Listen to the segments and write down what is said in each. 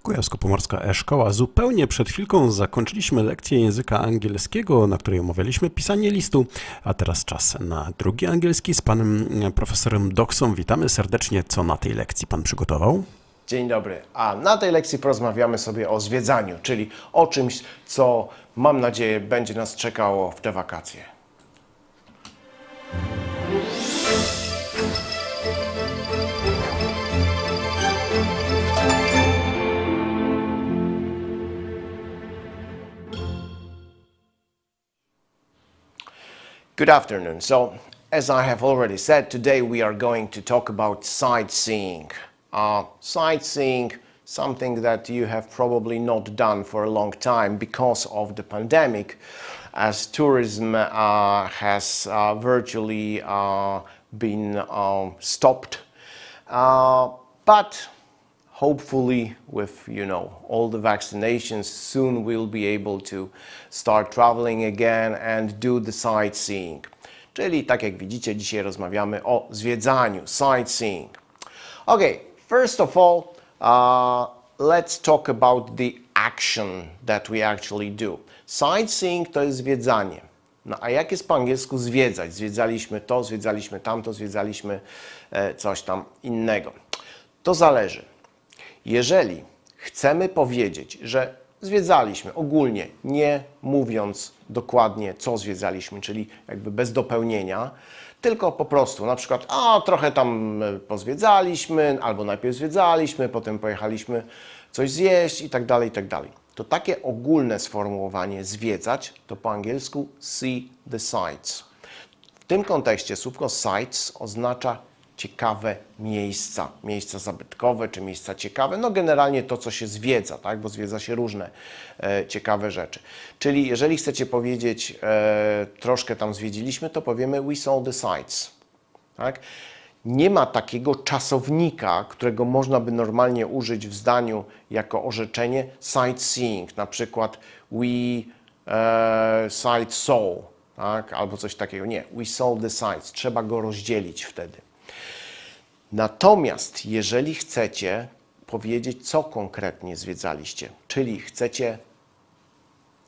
Kujawsko-Pomorska e-Szkoła. Zupełnie przed chwilką zakończyliśmy lekcję języka angielskiego, na której omawialiśmy pisanie listu, a teraz czas na drugi angielski z panem profesorem Doksą. Witamy serdecznie. Co na tej lekcji pan przygotował? Dzień dobry. A na tej lekcji porozmawiamy sobie o zwiedzaniu, czyli o czymś, co mam nadzieję będzie nas czekało w te wakacje. Good afternoon. So, as I have already said, today we are going to talk about sightseeing. Sightseeing, something that you have probably not done for a long time because of the pandemic, as tourism has virtually been stopped. But hopefully with, all the vaccinations, soon we'll be able to start traveling again and do the sightseeing. Czyli tak jak widzicie, dzisiaj rozmawiamy o zwiedzaniu, sightseeing. Okay, first of all, let's talk about the action that we actually do. Sightseeing to jest zwiedzanie. No a jak jest po angielsku zwiedzać? Zwiedzaliśmy to, zwiedzaliśmy tamto, zwiedzaliśmy coś tam innego. To zależy. Jeżeli chcemy powiedzieć, że zwiedzaliśmy ogólnie, nie mówiąc dokładnie, co zwiedzaliśmy, czyli jakby bez dopełnienia, tylko po prostu na przykład, trochę tam pozwiedzaliśmy, albo najpierw zwiedzaliśmy, potem pojechaliśmy coś zjeść i tak dalej, to takie ogólne sformułowanie zwiedzać to po angielsku see the sights. W tym kontekście słówko sights oznacza ciekawe miejsca, miejsca zabytkowe czy miejsca ciekawe, no generalnie to, co się zwiedza, tak? Bo zwiedza się różne ciekawe rzeczy. Czyli jeżeli chcecie powiedzieć, troszkę tam zwiedziliśmy, to powiemy we saw the sights. Tak? Nie ma takiego czasownika, którego można by normalnie użyć w zdaniu jako orzeczenie sightseeing, na przykład we sight saw, tak? Albo coś takiego. Nie, we saw the sights. Trzeba go rozdzielić wtedy. Natomiast jeżeli chcecie powiedzieć, co konkretnie zwiedzaliście, czyli chcecie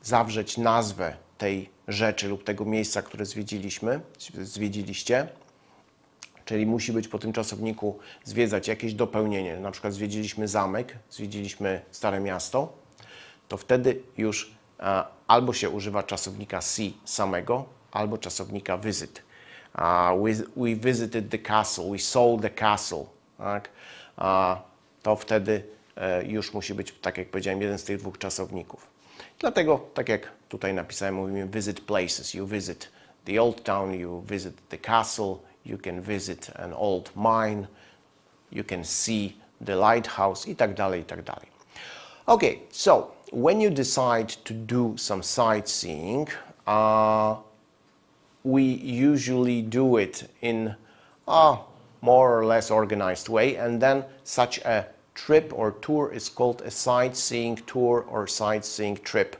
zawrzeć nazwę tej rzeczy lub tego miejsca, które zwiedziliście, czyli musi być po tym czasowniku zwiedzać jakieś dopełnienie, na przykład zwiedziliśmy zamek, zwiedziliśmy Stare Miasto, to wtedy już albo się używa czasownika see samego, albo czasownika visit. We visited the castle, we saw the castle, tak? To wtedy już musi być, tak jak powiedziałem, jeden z tych dwóch czasowników. Dlatego, tak jak tutaj napisałem, mówimy visit places. You visit the old town, you visit the castle, you can visit an old mine, you can see the lighthouse i tak dalej, i tak dalej. Okay, so when you decide to do some sightseeing, we usually do it in a more or less organized way, and then such a trip or tour is called a sightseeing tour or sightseeing trip.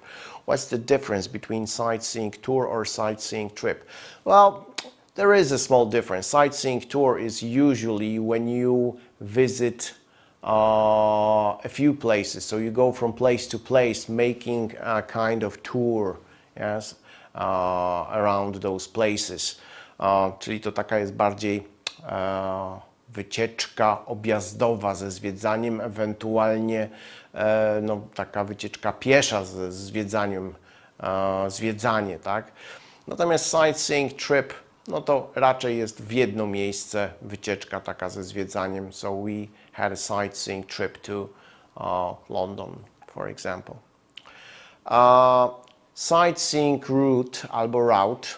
What's the difference between sightseeing tour or sightseeing trip? Well, there is a small difference. Sightseeing tour is usually when you visit a few places, so you go from place to place, making a kind of tour, yes, around those places. Czyli to taka jest bardziej wycieczka objazdowa ze zwiedzaniem, ewentualnie taka wycieczka piesza ze zwiedzaniem, zwiedzanie, tak? Natomiast sightseeing trip, no to raczej jest w jedno miejsce wycieczka taka ze zwiedzaniem. So we had a sightseeing trip to London, for example. Sightseeing route albo route,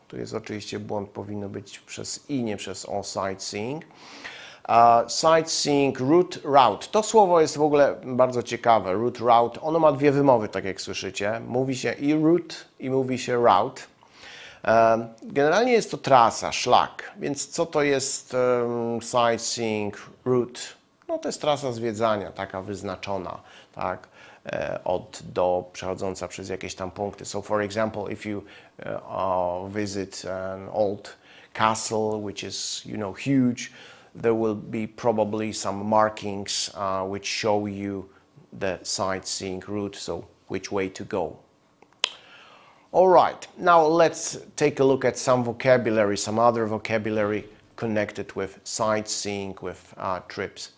tu jest oczywiście błąd, powinno być przez i, nie przez o, sightseeing. Sightseeing route. To słowo jest w ogóle bardzo ciekawe. Route. Ono ma dwie wymowy, tak jak słyszycie. Mówi się i route i mówi się route. Generalnie jest to trasa, szlak. Więc co to jest sightseeing route? No to jest trasa zwiedzania, taka wyznaczona, tak? Od do, przechodząca przez jakieś tam punkty. So for example, if you visit an old castle, which is, huge, there will be probably some markings which show you the sightseeing route, so which way to go. All right, now let's take a look at some vocabulary, some other vocabulary connected with sightseeing, with trips.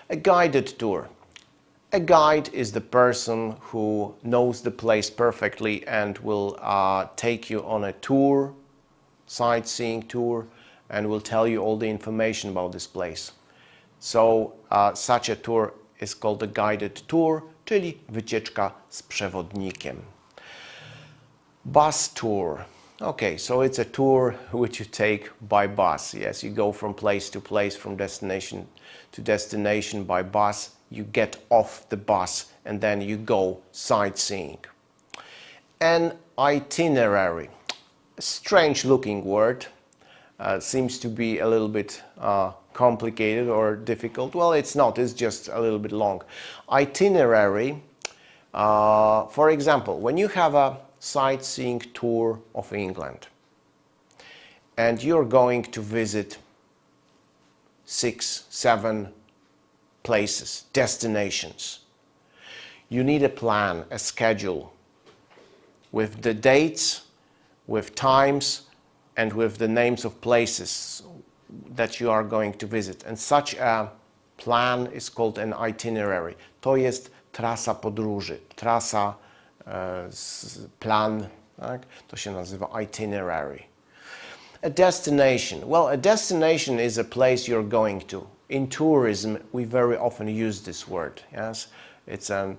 A guided tour. A guide is the person who knows the place perfectly and will take you on a tour, sightseeing tour, and will tell you all the information about this place. So such a tour is called a guided tour, czyli wycieczka z przewodnikiem. Bus tour. Okay, so it's a tour which you take by bus. Yes, you go from place to place, from destination to destination by bus. You get off the bus and then you go sightseeing. An itinerary. A strange looking word. Seems to be a little bit complicated or difficult. Well, it's not, it's just a little bit long. Itinerary, for example, when you have a sightseeing tour of England and you're going to visit 6, 7 places, destinations, you need a plan, a schedule with the dates, with times, and with the names of places that you are going to visit. And such a plan is called an itinerary. To jest trasa podróży, trasa, plan, tak? To się nazywa itinerary. A destination. Well, a destination is a place you're going to. In tourism, we very often use this word. Yes, it's a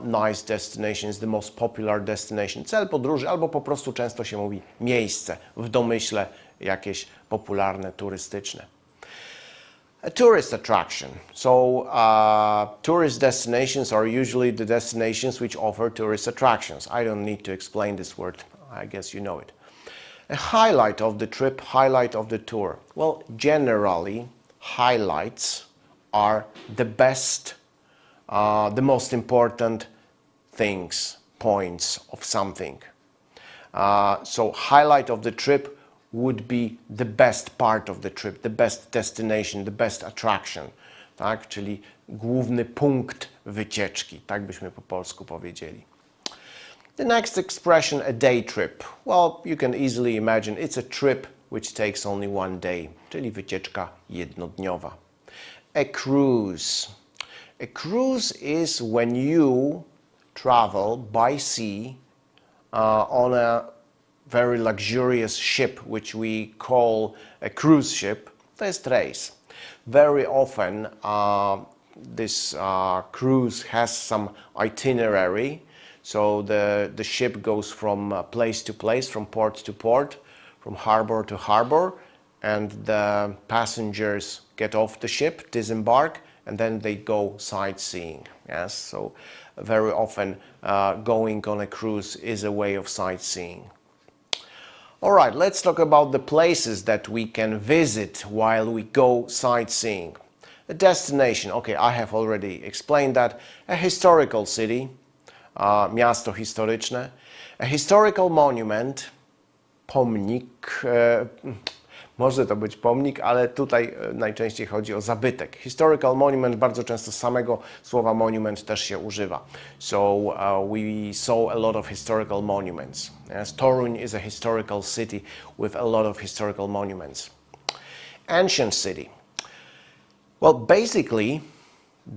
nice destination, it's the most popular destination. Cel podróży, albo po prostu często się mówi miejsce, w domyśle jakieś popularne, turystyczne. A tourist attraction. So tourist destinations are usually the destinations which offer tourist attractions. I don't need to explain this word, I guess you know it. A highlight of the trip, highlight of the tour. Well, generally, highlights are the best, the most important things, points of something. So highlight of the trip would be the best part of the trip, the best destination, the best attraction, tak? Czyli główny punkt wycieczki, tak byśmy po polsku powiedzieli. The next expression, a day trip. Well, you can easily imagine it's a trip which takes only one day, czyli wycieczka jednodniowa. A cruise. A cruise is when you travel by sea on a very luxurious ship, which we call a cruise ship. To jest rejs. Very often this cruise has some itinerary. So the ship goes from place to place, from port to port, from harbor to harbor, and the passengers get off the ship, disembark, and then they go sightseeing. Yes, so very often going on a cruise is a way of sightseeing. All right, let's talk about the places that we can visit while we go sightseeing. A destination, okay, I have already explained that. A historical city, miasto historyczne. A historical monument, pomnik, może to być pomnik, ale tutaj najczęściej chodzi o zabytek. Historical monument, bardzo często samego słowa monument też się używa. So we saw a lot of historical monuments. Yes, Toruń is a historical city with a lot of historical monuments. Ancient city. Well, basically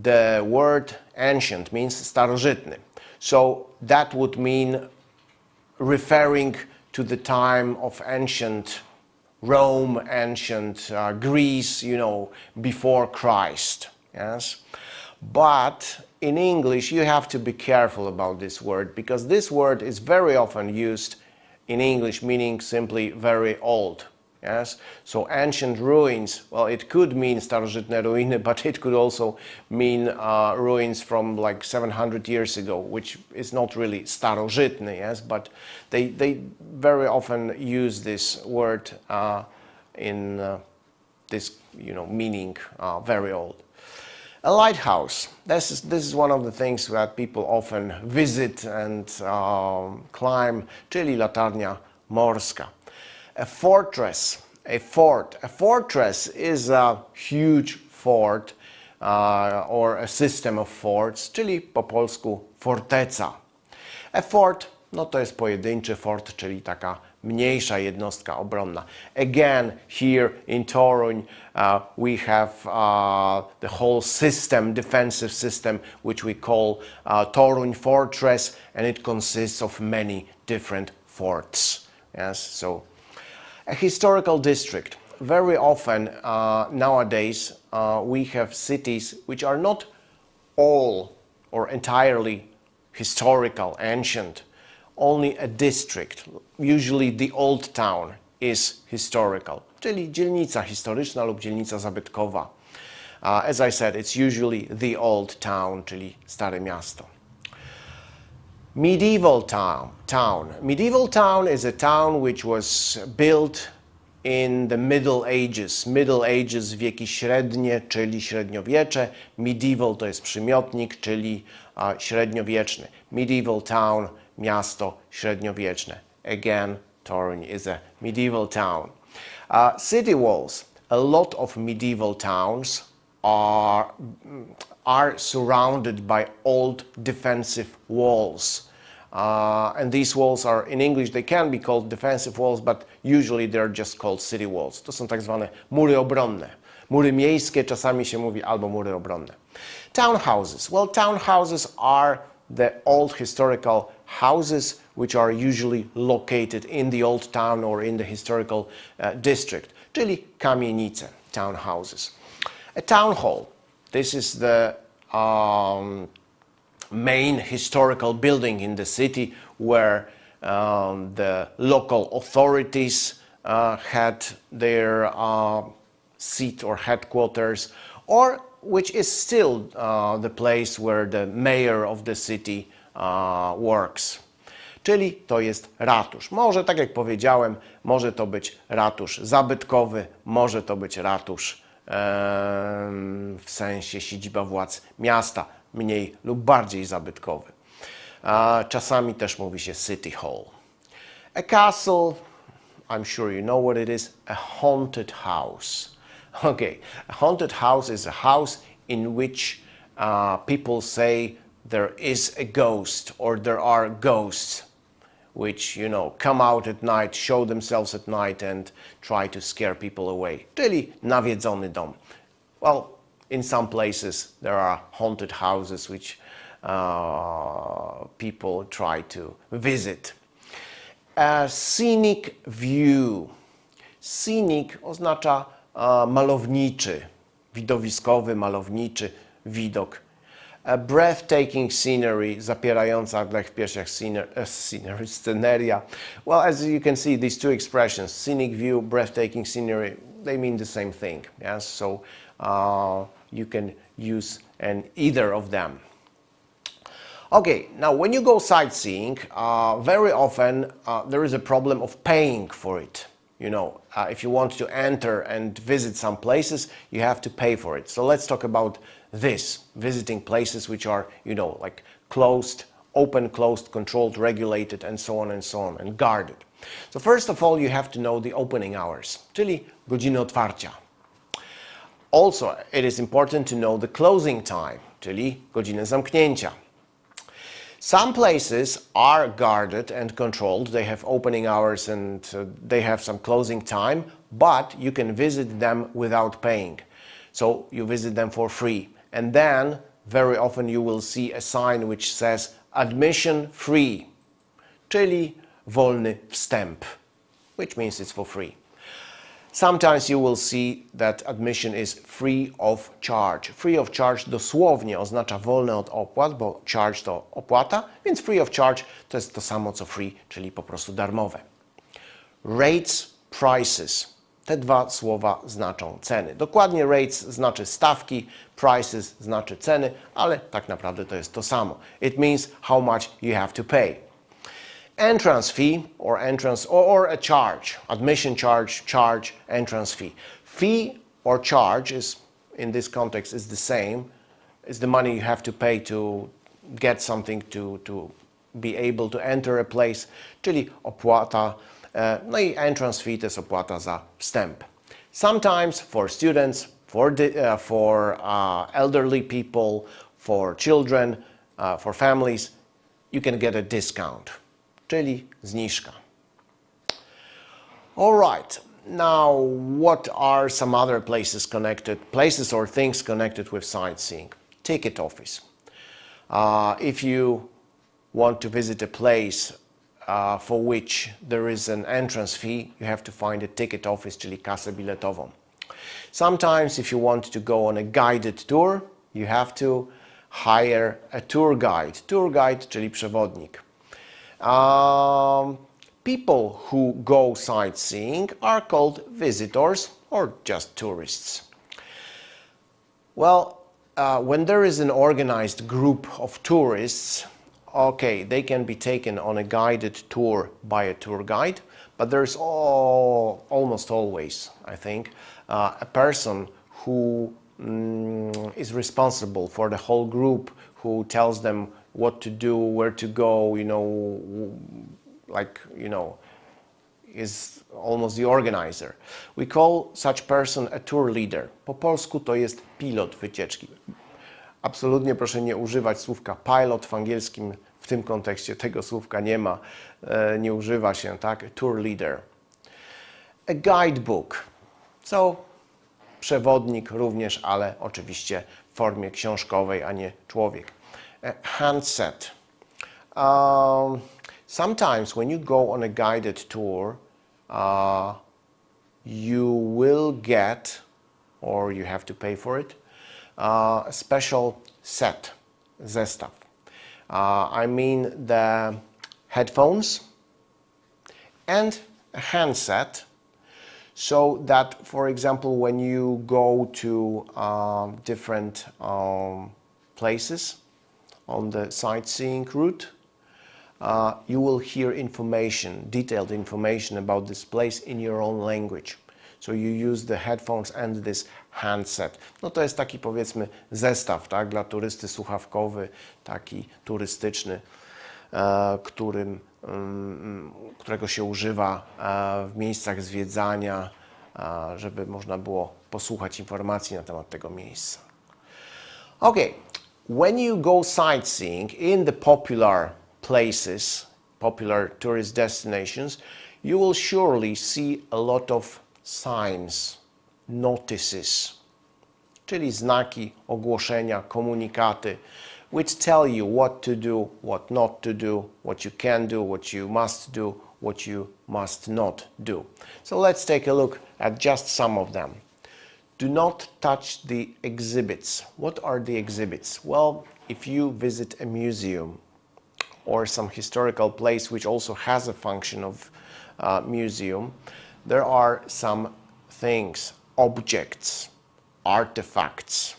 the word ancient means starożytny. So that would mean referring to the time of ancient Rome, ancient Greece, you know, before Christ. Yes, but in English you have to be careful about this word, because this word is very often used in English meaning simply very old. Yes, so ancient ruins, well, it could mean starożytne ruiny, but it could also mean ruins from like 700 years ago, which is not really starożytny, yes, but they very often use this word in this, you know, meaning very old. A lighthouse. This is one of the things that people often visit and climb, czyli latarnia morska. A fortress, a fort. A fortress is a huge fort or a system of forts, czyli po polsku forteca. A fort, no to jest pojedynczy fort, czyli taka mniejsza jednostka obronna. Again, here in Toruń, we have the whole system, defensive system, which we call Toruń Fortress, and it consists of many different forts. Yes, so a historical district. Very often nowadays we have cities which are not all or entirely historical, ancient, only a district. Usually the old town is historical, czyli dzielnica historyczna lub dzielnica zabytkowa. As I said, it's usually the old town, czyli stare miasto. Medieval town. Medieval town is a town which was built in the Middle Ages. Middle Ages, wieki średnie, czyli średniowiecze. Medieval to jest przymiotnik, czyli średniowieczny. Medieval town, miasto średniowieczne. Again, Toruń is a medieval town. City walls. A lot of medieval towns are surrounded by old defensive walls. And these walls are, in English, they can be called defensive walls, but usually they're just called city walls. To są tak zwane mury obronne. Mury miejskie czasami się mówi albo mury obronne. Townhouses. Well, townhouses are the old historical houses which are usually located in the old town or in the historical district, czyli kamienice, townhouses. A town hall. This is the main historical building in the city where the local authorities had their seat or headquarters, or which is still the place where the mayor of the city works. Czyli to jest ratusz. Może, tak jak powiedziałem, może to być ratusz zabytkowy, może to być ratusz w sensie siedziba władz miasta, mniej lub bardziej zabytkowy. Czasami też mówi się city hall. A castle, I'm sure you know what it is, a haunted house. Okay, a haunted house is a house in which people say there is a ghost or there are ghosts which, you know, come out at night, show themselves at night and try to scare people away. Czyli nawiedzony dom. Well, in some places there are haunted houses which people try to visit. A scenic view. Scenic oznacza malowniczy, widowiskowy, malowniczy widok. A breathtaking scenery, zapierająca jak w piersiach scenery, sceneria. Well, as you can see, these two expressions, scenic view, breathtaking scenery, they mean the same thing. Yes, so you can use either of them. Okay, now when you go sightseeing, very often there is a problem of paying for it. You know, if you want to enter and visit some places, you have to pay for it. So let's talk about this, visiting places which are, you know, like closed, open, closed, controlled, regulated, and so on, and guarded. So first of all, you have to know the opening hours, czyli godziny otwarcia. Also, it is important to know the closing time, czyli godzinę zamknięcia. Some places are guarded and controlled. They have opening hours and they have some closing time, but you can visit them without paying. So you visit them for free. And then very often you will see a sign which says admission free, czyli wolny wstęp, which means it's for free. Sometimes you will see that admission is free of charge. Free of charge dosłownie oznacza wolne od opłat, bo charge to opłata, więc free of charge to jest to samo co free, czyli po prostu darmowe. Rates, prices. Te dwa słowa znaczą ceny. Dokładnie rates znaczy stawki, prices znaczy ceny, ale tak naprawdę to jest to samo. It means how much you have to pay. Entrance fee or entrance or a charge, admission charge, entrance fee. Fee or charge is in this context is the same. It's the money you have to pay to get something to be able to enter a place, czyli opłata. No i entrance fee to jest opłata za wstęp. Sometimes for students for elderly people, for children, for families, you can get a discount, czyli zniżka. All right. Now, what are some other places or things connected with sightseeing? Ticket office. If you want to visit a place for which there is an entrance fee, you have to find a ticket office, czyli kasę biletową. Sometimes if you want to go on a guided tour, you have to hire a tour guide. Tour guide, czyli przewodnik. People who go sightseeing are called visitors or just tourists. Well, when there is an organized group of tourists, okay, they can be taken on a guided tour by a tour guide, but there's almost always, I think, a person who is responsible for the whole group, who tells them what to do, where to go, is almost the organizer. We call such person a tour leader. Po polsku to jest pilot wycieczki. Absolutnie proszę nie używać słówka pilot w angielskim, w tym kontekście tego słówka nie ma, nie używa się, tak? Tour leader. A guidebook. So, przewodnik również, ale oczywiście w formie książkowej, a nie człowiek. A handset. Sometimes when you go on a guided tour, you will get, or you have to pay for it, a special set, zestaw. I mean the headphones and a handset, so that, for example, when you go to different places on the sightseeing route, you will hear information, detailed information about this place in your own language. So you use the headphones and this handset. No to jest taki, powiedzmy, zestaw, tak, dla turysty słuchawkowy, taki turystyczny, którego się używa w miejscach zwiedzania, żeby można było posłuchać informacji na temat tego miejsca. Okay, when you go sightseeing in the popular places, popular tourist destinations, you will surely see a lot of signs, notices, czyli znaki, ogłoszenia, komunikaty, which tell you what to do, what not to do, what you can do, what you must do, what you must not do. So let's take a look at just some of them. Do not touch the exhibits. What are the exhibits? Well, if you visit a museum or some historical place which also has a function of museum, there are some things, objects, artifacts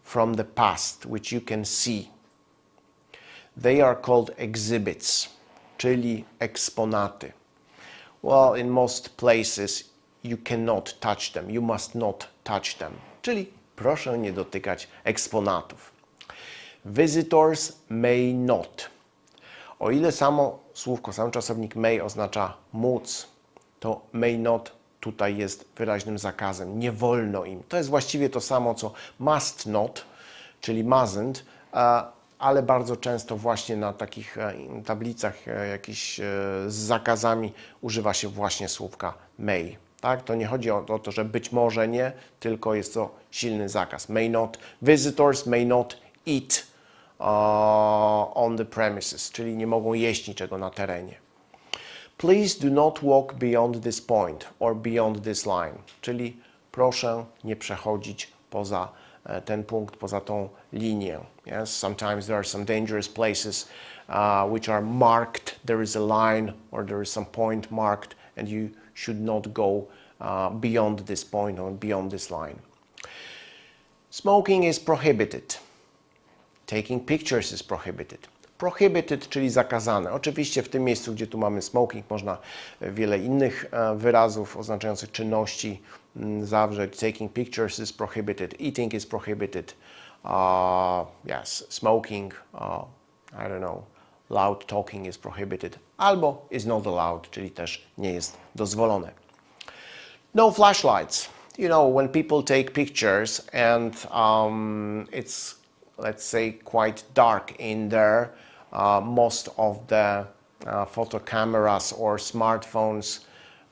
from the past which you can see. They are called exhibits, czyli eksponaty. Well, in most places you cannot touch them, you must not touch them, czyli proszę nie dotykać eksponatów. Visitors may not. O ile samo słówko, sam czasownik may oznacza móc, to may not tutaj jest wyraźnym zakazem. Nie wolno im. To jest właściwie to samo, co must not, czyli mustn't, ale bardzo często właśnie na takich tablicach jakichś z zakazami używa się właśnie słówka may. Tak? To nie chodzi o to, że być może nie, tylko jest to silny zakaz. May not, visitors may not eat on the premises, czyli nie mogą jeść niczego na terenie. Please do not walk beyond this point or beyond this line, czyli proszę nie przechodzić poza ten punkt, poza tą linię. Yes? Sometimes there are some dangerous places which are marked, there is a line or there is some point marked and you should not go beyond this point or beyond this line. Smoking is prohibited. Taking pictures is prohibited. Prohibited, czyli zakazane. Oczywiście w tym miejscu, gdzie tu mamy smoking, można wiele innych wyrazów oznaczających czynności zawrzeć. Taking pictures is prohibited. Eating is prohibited. Yes, smoking, I don't know, loud talking is prohibited. Albo is not allowed, czyli też nie jest dozwolone. No flashlights. you know, when people take pictures and it's, let's say, quite dark in there, most of the photo cameras or smartphones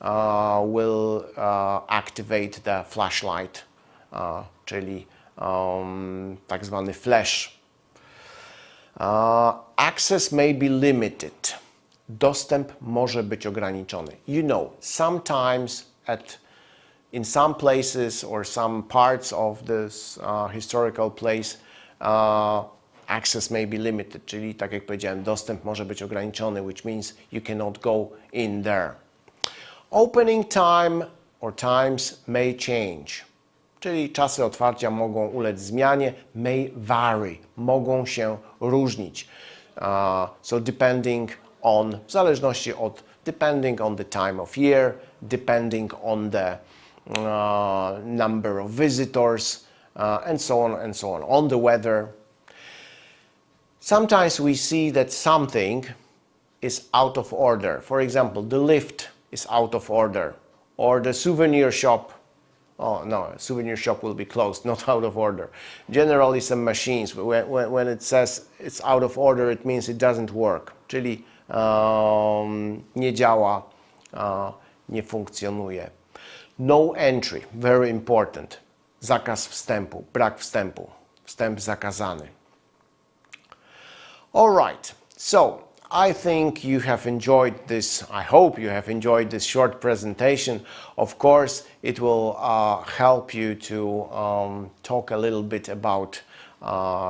will activate the flashlight, czyli tak zwany flash. Access may be limited. Dostęp może być ograniczony. You know, sometimes in some places or some parts of this historical place, access may be limited, czyli tak jak powiedziałem, dostęp może być ograniczony, which means you cannot go in there. Opening time or times may change, czyli czasy otwarcia mogą ulec zmianie, may vary, mogą się różnić. So depending on, w zależności od, depending on the time of year, depending on the number of visitors, and so on, on the weather. Sometimes we see that something is out of order. For example, the lift is out of order, or the souvenir shop. Oh no, souvenir shop will be closed, not out of order. Generally, some machines, when it says it's out of order, it means it doesn't work. Czyli nie działa, nie funkcjonuje. No entry, very important. Zakaz wstępu, brak wstępu, wstęp zakazany. All right, so I think you have enjoyed this, I hope you have enjoyed this short presentation. Of course, it will help you to talk a little bit about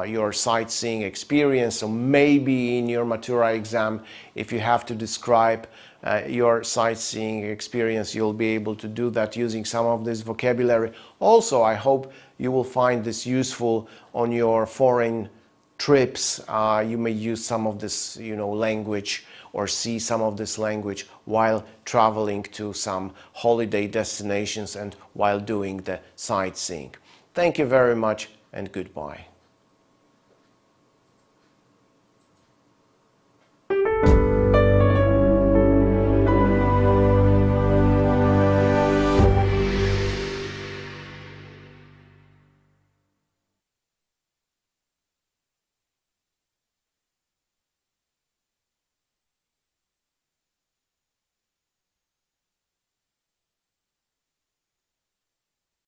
your sightseeing experience. So maybe in your matura exam, if you have to describe your sightseeing experience, you'll be able to do that using some of this vocabulary. Also, I hope you will find this useful on your foreign trips. You may use some of this, you know, language or see some of this language while traveling to some holiday destinations and while doing the sightseeing. Thank you very much and goodbye.